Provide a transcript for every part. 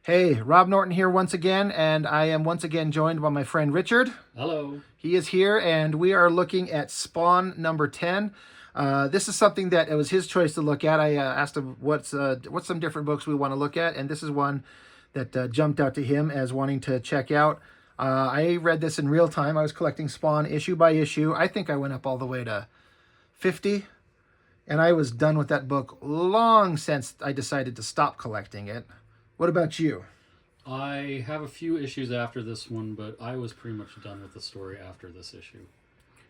Hey, Rob Norton here once again, and I am once again joined by my friend Richard. Hello. He is here, and we are looking at Spawn number 10. This is something that it was his choice to look at. I asked him what's some different books we want to look at, and this is one that jumped out to him as wanting to check out. I read this in real time. I was collecting Spawn issue by issue. I think I went up all the way to 50, and I was done with that book long since I decided to stop collecting it. What about you? I have a few issues after this one, but I was pretty much done with the story after this issue.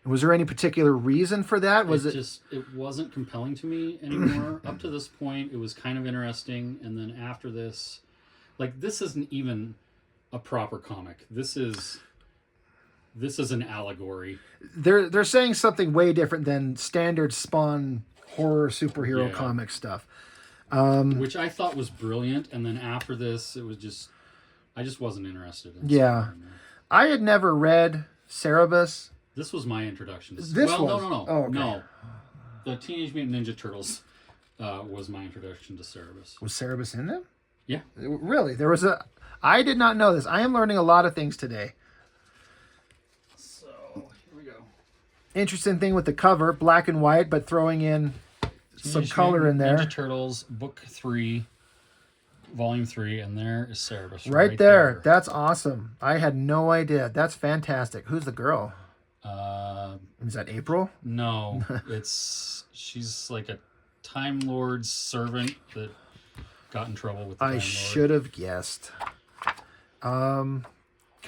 Was there any particular reason for that? Was it just it wasn't compelling to me anymore. Up to this point, it was kind of interesting, and then after this, like this isn't even a proper comic. This is an allegory. they're saying something way different than standard Spawn horror superhero Yeah. comic stuff. Which I thought was brilliant, and then after this, it was just I just wasn't interested in Yeah. Spawn anymore. I had never read Cerebus. This was my introduction to This well, was? no. Oh, okay. No. The Teenage Mutant Ninja Turtles was my introduction to Cerebus. Was Cerebus in them? Yeah. Really? There was a. I did not know this. I am learning a lot of things today. So, here we go. Interesting thing with the cover, black and white, but throwing in some Teenage color in Mutant there. Ninja Turtles, Book 3, Volume 3, and there is Cerebus. Right there. That's awesome. I had no idea. That's fantastic. Who's the girl? Is that April? No, she's like a Time Lord's servant that got in trouble with the Time I Lord. should have guessed. God,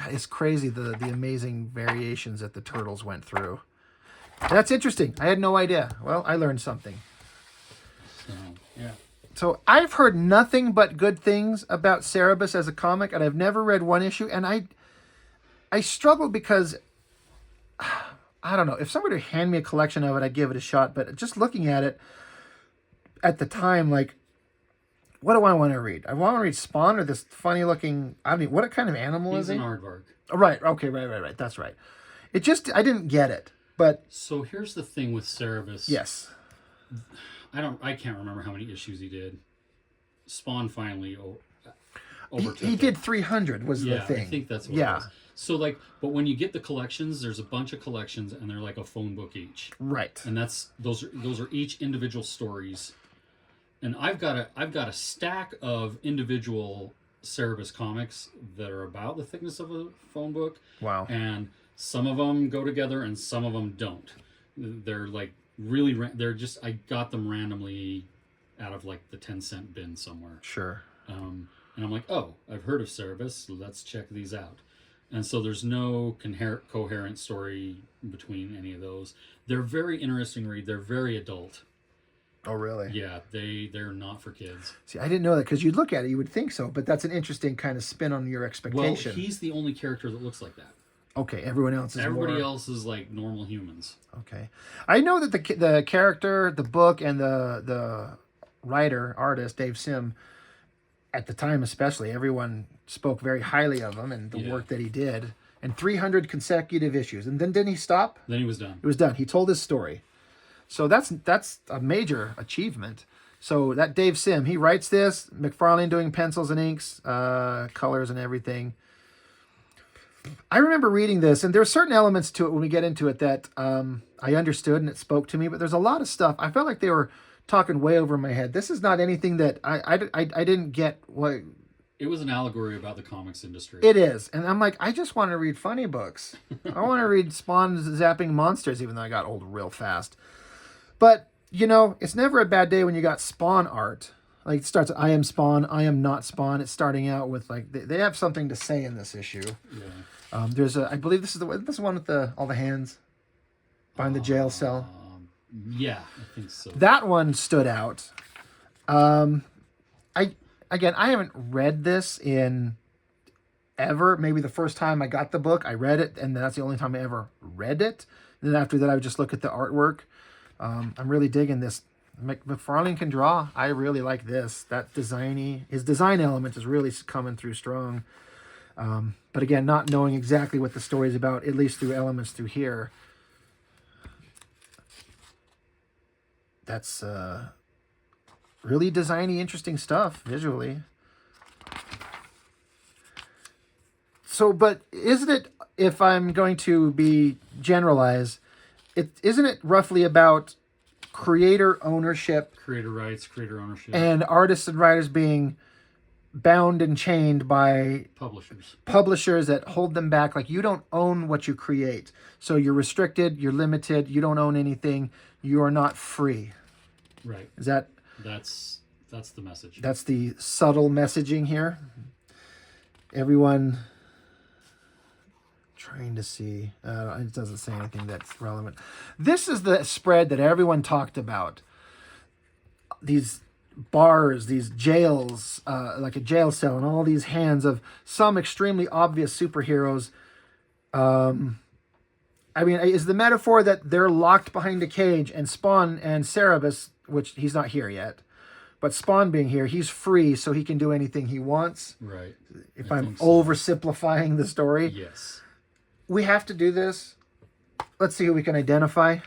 it's crazy the amazing variations that the turtles went through. That's interesting. I had no idea. Well, I learned something. So, yeah. So I've heard nothing but good things about Cerebus as a comic, and I've never read one issue. And I struggle because I don't know. If somebody would hand me a collection of it, I'd give it a shot. But just looking at it at the time, like, what do I want to read? I want to read Spawn or this funny looking. I mean, what kind of animal He's is he? an aardvark. Oh, right. Okay. Right. That's right. It just I didn't get it. But So here's the thing with Cerebus. yes, I can't remember how many issues he did. Spawn finally overtook he it. did 300 was the thing. I think that's what it Yeah. was. So like, but when you get the collections, there's a bunch of collections, and they're like a phone book each, Right. and those are each individual stories. And I've got a stack of individual Cerebus comics that are about the thickness of a phone book. Wow. And some of them go together, and some of them don't. They're like really. They're just I got them randomly out of like the 10-cent bin somewhere. Sure. And I'm like, oh, I've heard of Cerebus. Let's check these out. And so there's no coherent story between any of those. They're very interesting read. They're very adult. Oh, really? Yeah, they're not for kids. See, I didn't know that because you'd look at it, you would think so, but that's an interesting kind of spin on your Well, expectation. he's the only character that looks like that. Okay, everyone else is Everybody more... else is like normal humans. Okay, I know that the character, the book, and the writer artist Dave Sim, at the time especially, everyone spoke very highly of him and the Yeah. work that he did. And 300 consecutive issues, and then didn't he stop? Then he was done. It was done. He told his story. So that's a major achievement. So that Dave Sim, he writes this, McFarlane doing pencils and inks, colors and everything. I remember reading this, and there are certain elements to it when we get into it that I understood and it spoke to me, but there's a lot of stuff. I felt like they were talking way over my head. This is not anything that I didn't get what It was an allegory about the comics industry. it is. And I'm like, I just want to read funny books. I want to read Spawn zapping monsters, even though I got old real fast. But, it's never a bad day when you got Spawn art. Like, it starts, I am Spawn, I am not Spawn. It's starting out with, like, they have something to say in this issue. Yeah. There's I believe this is the one with all the hands behind the jail cell. Yeah, I think so. That one stood out. I haven't read this in ever. Maybe the first time I got the book, I read it, and that's the only time I ever read it. And then after that, I would just look at the artwork. I'm really digging this. McFarlane can draw. I really like this. His design element is really coming through strong. But again, not knowing exactly what the story is about, at least through elements through here. That's really designy, interesting stuff visually. So, but isn't it, if I'm going to be generalized, isn't it roughly about creator ownership Creator rights, creator ownership, and artists and writers being bound and chained by publishers that hold them back? Like, you don't own what you create, so you're restricted, you're limited, you don't own anything, you are not free. Right. Is that that's the message? That's the subtle messaging here. Everyone trying to see, it doesn't say anything that's relevant. This is the spread that everyone talked about. These bars, these jails, like a jail cell, and all these hands of some extremely obvious superheroes. I mean, is the metaphor that they're locked behind a cage, and Spawn and Cerebus, which he's not here yet, but Spawn being here, he's free, so he can do anything he wants. Right. If I'm oversimplifying the story. Yes. We have to do this. Let's see who we can identify.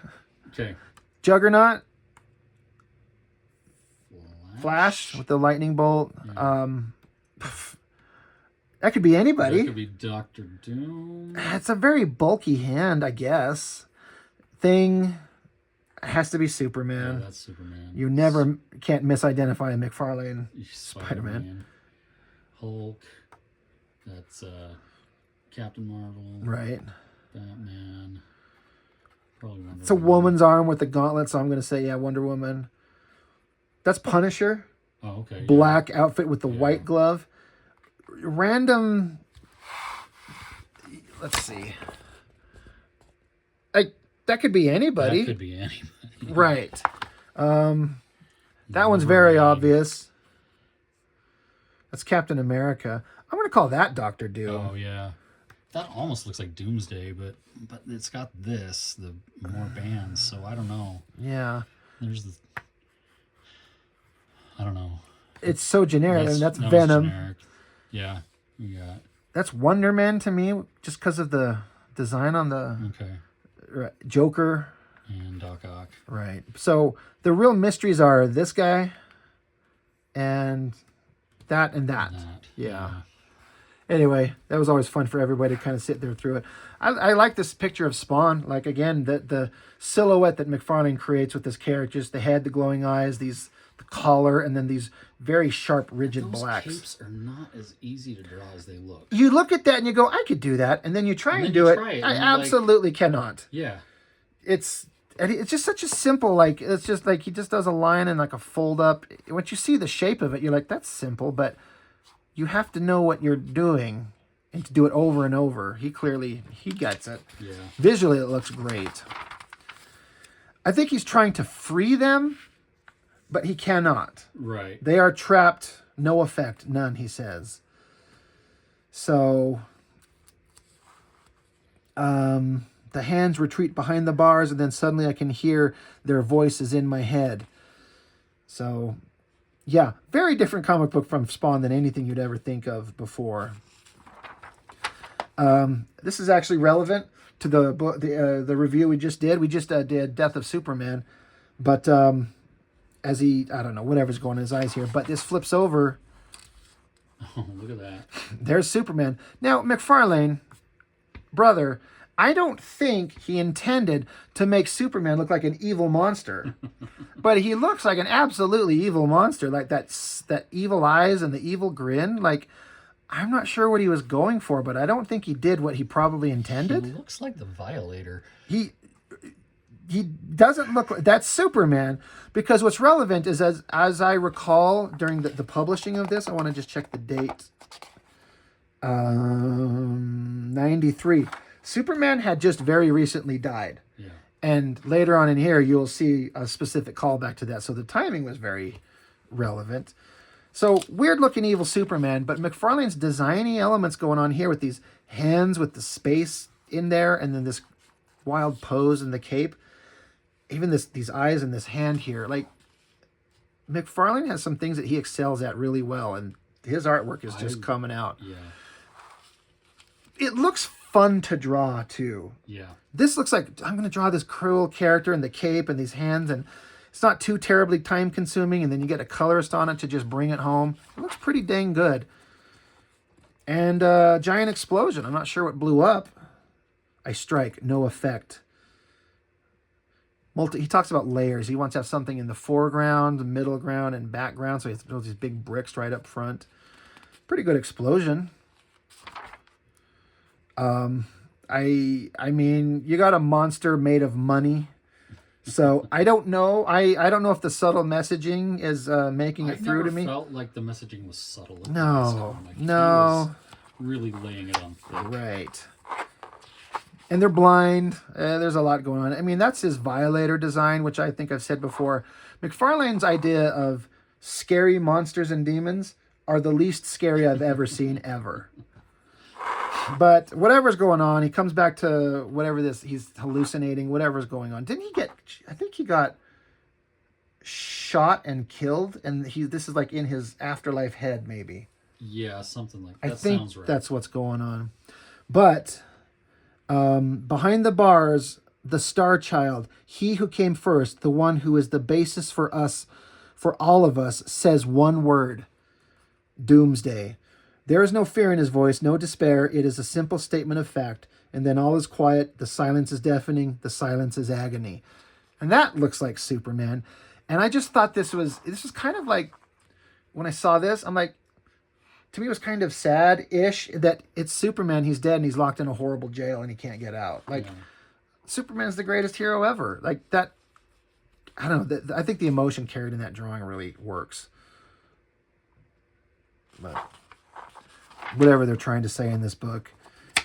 Okay. Juggernaut. Flash with the lightning bolt. Yeah. That could be anybody. That could be Doctor Doom. It's a very bulky hand, I guess. Thing has to be Superman. Yeah, that's Superman. You never can't misidentify a McFarlane Spider-Man. Hulk. That's Captain Marvel. Right. Batman. Probably Wonder Woman. It's a woman's arm with the gauntlet, so I'm going to say, yeah, Wonder Woman. That's Punisher. Oh, okay. Black outfit with the white glove. Random. Let's see. That could be anybody. That could be anybody. Right. That one's very obvious. That's Captain America. I'm going to call that Doctor Doom. Oh, yeah. That almost looks like Doomsday, but it's got the more bands, so I don't know. Yeah. There's I don't know. It's so generic, and that's Venom. Generic. Yeah. Yeah. That's Wonder Man to me, just because of the design on the Joker. And Doc Ock. Right. So the real mysteries are this guy and that and that. Yeah. Anyway, that was always fun for everybody to kind of sit there through it. I like this picture of Spawn. Like, again, the silhouette that McFarlane creates with his characters, the head, the glowing eyes, the collar, and then these very sharp, rigid blacks. Those capes are not as easy to draw as they look. You look at that and you go, I could do that. And then you try and do it. I absolutely cannot. Yeah. It's just such a simple, like, it's just like he just does a line and like a fold up. Once you see the shape of it, you're like, that's simple, but you have to know what you're doing and to do it over and over. He gets it. Yeah. Visually, it looks great. I think he's trying to free them, but he cannot. Right. They are trapped. No effect. None, he says. So, the hands retreat behind the bars, and then suddenly I can hear their voices in my head. So, yeah, very different comic book from Spawn than anything you'd ever think of before. This is actually relevant to the review we just did. We just did Death of Superman, but as I don't know, whatever's going on in his eyes here, but this flips over. Oh, look at that. There's Superman. Now, McFarlane, brother, I don't think he intended to make Superman look like an evil monster. But he looks like an absolutely evil monster. Like that evil eyes and the evil grin. Like, I'm not sure what he was going for, but I don't think he did what he probably intended. He looks like the Violator. He doesn't look like... That's Superman. Because what's relevant is, as I recall, during the publishing of this, I want to just check the date. 93. Superman had just very recently died. Yeah. And later on in here, you'll see a specific callback to that. So the timing was very relevant. So weird-looking evil Superman, but McFarlane's designy elements going on here with these hands with the space in there, and then this wild pose and the cape. Even these eyes and this hand here. Like, McFarlane has some things that he excels at really well, and his artwork is just coming out. Yeah. It looks fun to draw too. Yeah. This looks like I'm going to draw this cruel character and the cape and these hands, and it's not too terribly time consuming, and then you get a colorist on it to just bring it home. It looks pretty dang good. And giant explosion. I'm not sure what blew up. I strike, no effect. He talks about layers. He wants to have something in the foreground, the middle ground, and background. So he throws these big bricks right up front. Pretty good explosion. I mean, you got a monster made of money. So I don't know. I don't know if the subtle messaging is making it through to me. I felt like the messaging was subtle. No, like, no. He was really laying it on thick. Right. And they're blind. There's a lot going on. I mean, that's his Violator design, which I think I've said before. McFarlane's idea of scary monsters and demons are the least scary I've ever seen ever. But whatever's going on, he comes back to whatever he's hallucinating, whatever's going on. I think he got shot and killed, and this is like in his afterlife head, maybe. Yeah, something like that. I think sounds right. That's what's going on. But behind the bars, the star child, he who came first, the one who is the basis for us, for all of us, says one word: doomsday. There is no fear in his voice, no despair. It is a simple statement of fact. And then all is quiet. The silence is deafening. The silence is agony. And that looks like Superman. And I just thought this was kind of like, when I saw this, I'm like, to me it was kind of sad-ish that it's Superman. He's dead and he's locked in a horrible jail and he can't get out. Like, Superman's the greatest hero ever. Like that, I don't know. I think the emotion carried in that drawing really works. But whatever they're trying to say in this book.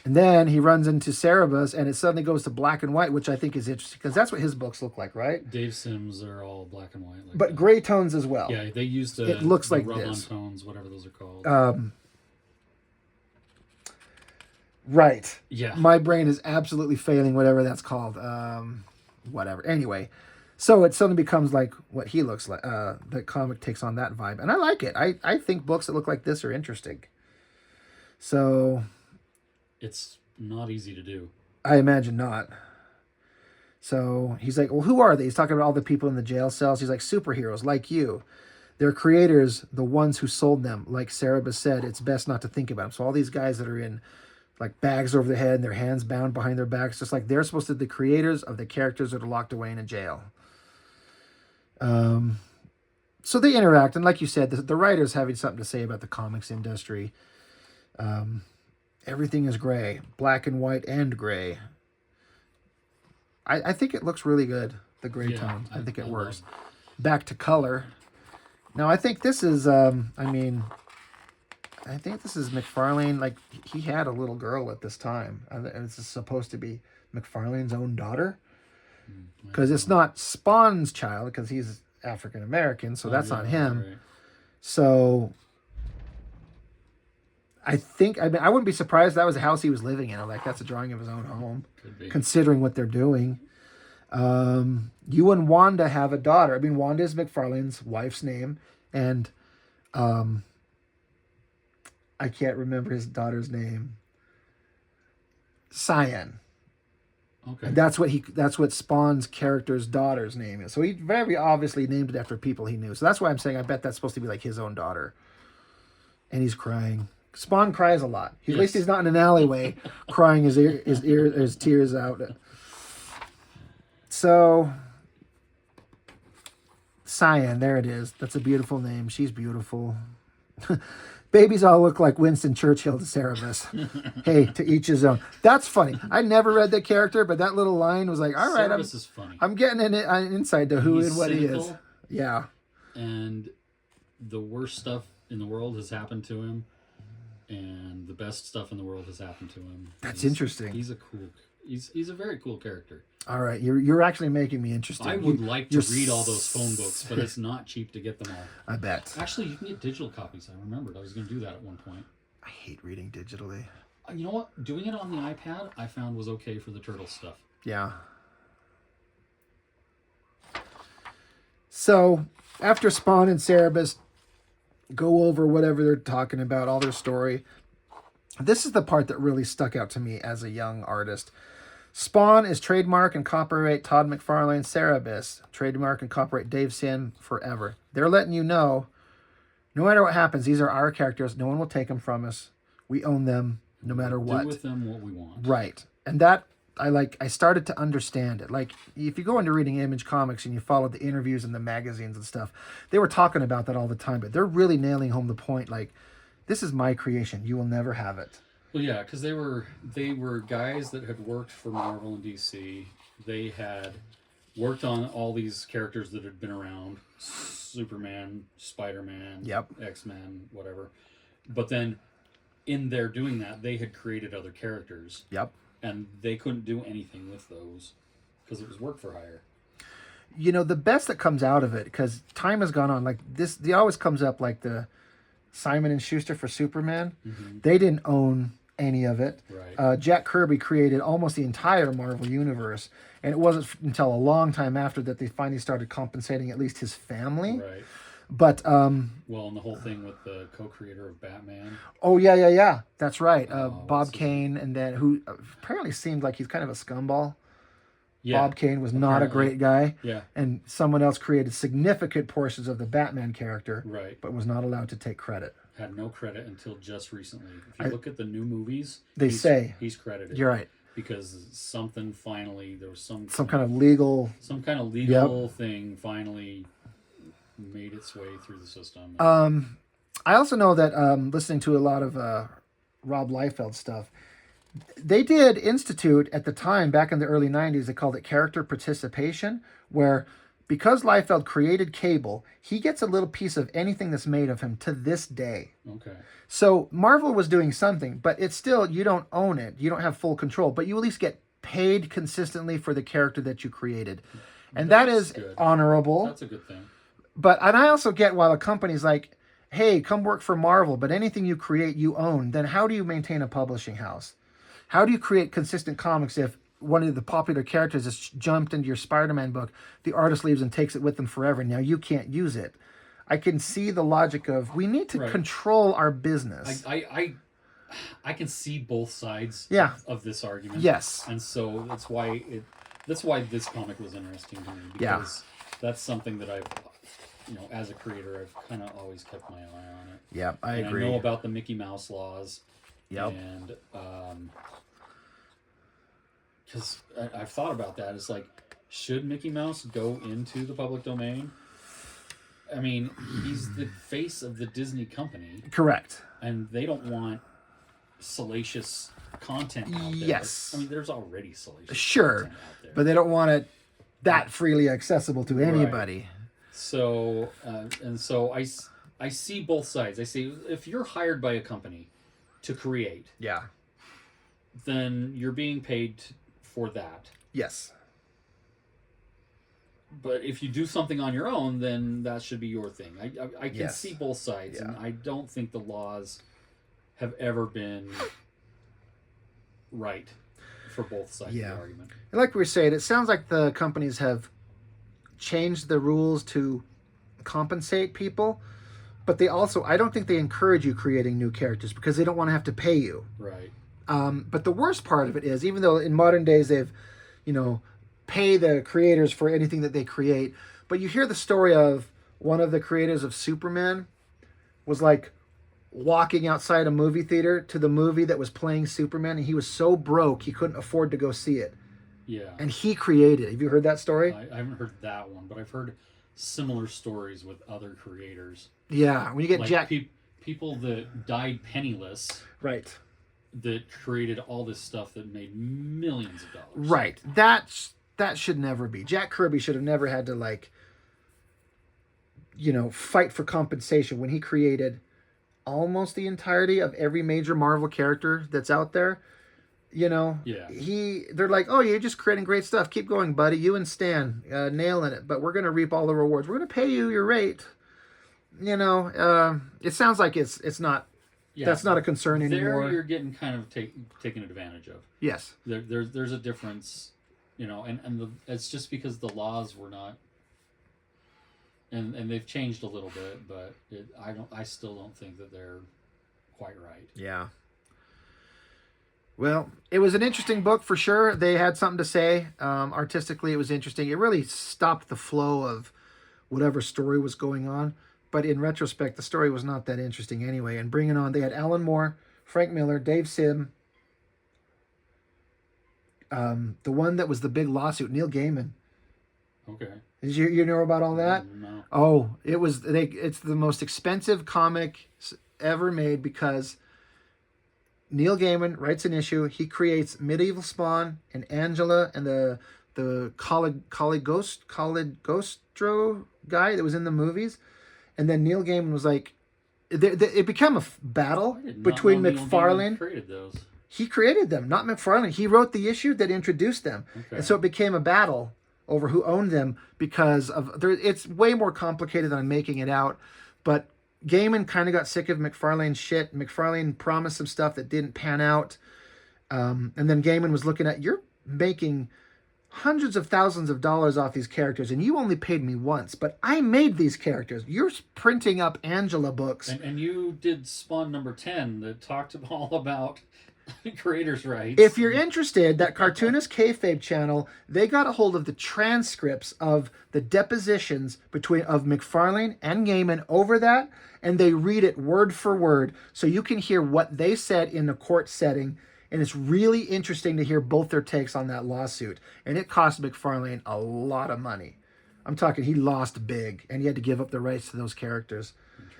And then he runs into Cerebus, and it suddenly goes to black and white, which I think is interesting, because that's what his books look like, right? Dave Sims are all black and white. But gray tones as well. Yeah, they used it looks like rub-on this. tones, whatever those are called. Right. Yeah. My brain is absolutely failing, whatever that's called. Whatever. Anyway, so it suddenly becomes like what he looks like. The comic takes on that vibe, and I like it. I think books that look like this are interesting. So it's not easy to do. I imagine not. So he's like, well, who are they? He's talking about all the people in the jail cells. He's like, superheroes like you. Their creators, the ones who sold them. Like Cerebus said, it's best not to think about them. So all these guys that are in like bags over their head and their hands bound behind their backs, just like they're supposed to be the creators of the characters that are locked away in a jail. So they interact. And like you said, the writer's having something to say about the comics industry. Everything is gray, black and white and gray. I think it looks really good, the gray tone. I think it works. Back to color. Now, I think this is, I think this is McFarlane. Like, he had a little girl at this time. And it's supposed to be McFarlane's own daughter. Because it's not Spawn's child, because he's African-American, so that's not him. Right. So I wouldn't be surprised if that was the house he was living in. I'm like, that's a drawing of his own home, considering what they're doing. You and Wanda have a daughter. Wanda is McFarlane's wife's name, and I can't remember his daughter's name. Cyan. Okay. And that's what Spawn's character's daughter's name is. So he very obviously named it after people he knew. So that's why I'm saying I bet that's supposed to be like his own daughter. And he's crying. Spawn cries a lot. At least he's not in an alleyway crying his tears out. So, Cyan, there it is. That's a beautiful name. She's beautiful. Babies all look like Winston Churchill to Cerebus. Hey, to each his own. That's funny. I never read that character, but that little line was like, all right, Cerebus is funny. I'm getting an insight to who and what cynical, he is. Yeah. And the worst stuff in the world has happened to him, and the best stuff in the world has happened to him. That's interesting. He's a very cool character. All right, you're actually making me interested. I would like to read all those phone books, but it's not cheap to get them all. I bet. Actually, you can get digital copies. I remembered I was going to do that at one point. I hate reading digitally. You know what? Doing it on the iPad, I found was okay for the turtle stuff. Yeah. So after Spawn and Cerebus go over whatever they're talking about, all their story, this is the part that really stuck out to me as a young artist. Spawn is trademark and copyright Todd McFarlane. Cerebus, trademark and copyright Dave Sim forever. They're letting you know, no matter what happens, these are our characters. No one will take them from us. We own them no matter what. Do with them what we want. Right. And that I started to understand it. Like if you go into reading Image Comics and you follow the interviews in the magazines and stuff, they were talking about that all the time, but they're really nailing home the point like this is my creation. You will never have it. Well, yeah, because they were guys that had worked for Marvel and DC. They had worked on all these characters that had been around: Superman, Spider-Man, Yep. X-Men, whatever. But then, in their doing that, they had created other characters. Yep. And they couldn't do anything with those because it was work for hire. You know, the best that comes out of it, because time has gone on, like this, they always comes up like the Simon and Schuster for Superman. Mm-hmm. They didn't own any of it. Right. Jack Kirby created almost the entire Marvel universe, and it wasn't until a long time after that they finally started compensating at least his family. Right. But well, and the whole thing with the co-creator of Batman. oh yeah, that's right. Bob what's his Kane, and then who apparently seemed like he's kind of a scumball. Yeah. Bob Kane was not a great guy. Yeah. And someone else created significant portions of the Batman character, Right. but was not allowed to take credit. Had no credit until just recently. If you look at the new movies, He's credited. You're right. Because something finally, there was some kind of legal thing finally made its way through the system. I also know that listening to a lot of Rob Liefeld stuff, they did institute at the time back in the early 90s, they called it character participation, where because Liefeld created Cable, he gets a little piece of anything that's made of him to this day. Okay. So Marvel was doing something, but it's still, you don't own it. You don't have full control, but you at least get paid consistently for the character that you created. And That's that is good. honorable. That's a good thing. And I also get why a company's like, hey, come work for Marvel, but anything you create, you own. Then how do you maintain a publishing house? How do you create consistent comics if one of the popular characters has jumped into your Spider-Man book, the artist leaves and takes it with them forever, now you can't use it? I can see the logic of, we need to control our business. I can see both sides of this argument. Yes. And so that's why this comic was interesting to me, because that's something that I've, as a creator, I've kind of always kept my eye on it. Yeah, I agree. I know about the Mickey Mouse laws. Yep. And because I've thought about that. It's like, should Mickey Mouse go into the public domain? I mean, he's the face of the Disney company. Correct. And they don't want salacious content out there. Yes. I mean, there's already salacious content content out there. But they don't want it that freely accessible to anybody. Right. So, so I see both sides. I see, if you're hired by a company to create, then you're being paid for that. Yes. But if you do something on your own, then that should be your thing. I can see both sides, and I don't think the laws have ever been right for both sides of the argument. And like we were saying, it sounds like the companies have changed the rules to compensate people, but they also, I don't think they encourage you creating new characters because they don't want to have to pay you. Right. But the worst part of it is, even though in modern days they've, pay the creators for anything that they create, but you hear the story of one of the creators of Superman was like walking outside a movie theater to the movie that was playing Superman, and he was so broke he couldn't afford to go see it. Yeah. And he created it. Have you heard that story? I haven't heard that one, but I've heard similar stories with other creators. Yeah, when you get like people that died penniless. Right. That created all this stuff that made millions of dollars. Right. That should never be. Jack Kirby should have never had to fight for compensation when he created almost the entirety of every major Marvel character that's out there. They're like, oh, you're just creating great stuff. Keep going, buddy. You and Stan nailing it. But we're going to reap all the rewards. We're going to pay you your rate. It sounds like it's not. Yeah, that's not a concern anymore. There, you're getting kind of taken advantage of. Yes. There's a difference, and it's just because the laws were not, and they've changed a little bit, but I still don't think that they're quite right. Yeah. Well, it was an interesting book for sure. They had something to say. Artistically, it was interesting. It really stopped the flow of whatever story was going on. But in retrospect, the story was not that interesting anyway. And bringing on, they had Alan Moore Frank Miller, Dave Sim. The one that was the big lawsuit, Neil Gaiman. Okay. Did you know about all that? No. Oh, it's the most expensive comic ever made because Neil Gaiman writes an issue. He creates Medieval Spawn and Angela and the Caligostro guy that was in the movies, and then Neil Gaiman was like, it became a battle I did not between know Neil McFarlane. Gaiman created those. He created them, not McFarlane. He wrote the issue that introduced them, Okay. and so it became a battle over who owned them because it's way more complicated than I'm making it out. But Gaiman kind of got sick of McFarlane's shit. McFarlane promised some stuff that didn't pan out, and then Gaiman was looking at, you're making hundreds of thousands of dollars off these characters, and you only paid me once, but I made these characters. You're printing up Angela books. And you did Spawn number 10 that talked all about creators' rights. If you're interested, that Cartoonist Kayfabe channel, they got a hold of the transcripts of the depositions of McFarlane and Gaiman over that, and they read it word for word, so you can hear what they said in the court setting. And it's really interesting to hear both their takes on that lawsuit. And it cost McFarlane a lot of money. I'm talking, he lost big, and he had to give up the rights to those characters.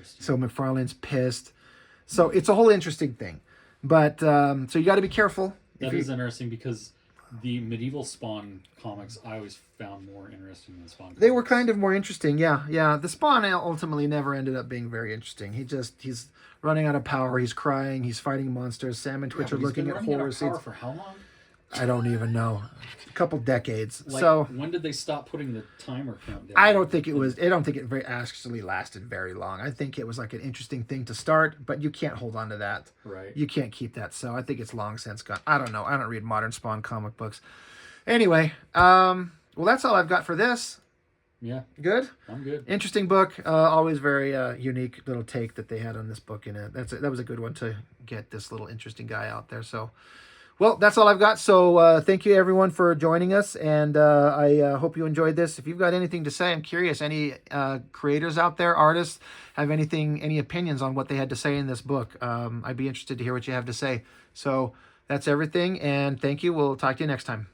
So McFarlane's pissed. So it's a whole interesting thing. But, so you got to be careful. That is interesting because the medieval Spawn comics I always found more interesting than Spawn comics. They were kind of more interesting, yeah. The Spawn ultimately never ended up being very interesting. He's running out of power. He's crying. He's fighting monsters. Sam and Twitch are looking at horror scenes. For how long? I don't even know. A couple decades. Like, so when did they stop putting the timer count down? I don't think it actually lasted very long. I think it was like an interesting thing to start, but you can't hold on to that. Right. You can't keep that. So I think it's long since gone. I don't know. I don't read modern Spawn comic books. Anyway, well, that's all I've got for this. Yeah. Good? I'm good. Interesting book. Always very unique little take that they had on this book in it. That was a good one to get this little interesting guy out there. So, well, that's all I've got. So thank you, everyone, for joining us. And I hope you enjoyed this. If you've got anything to say, I'm curious. Any creators out there, artists, have any opinions on what they had to say in this book? I'd be interested to hear what you have to say. So that's everything. And thank you. We'll talk to you next time.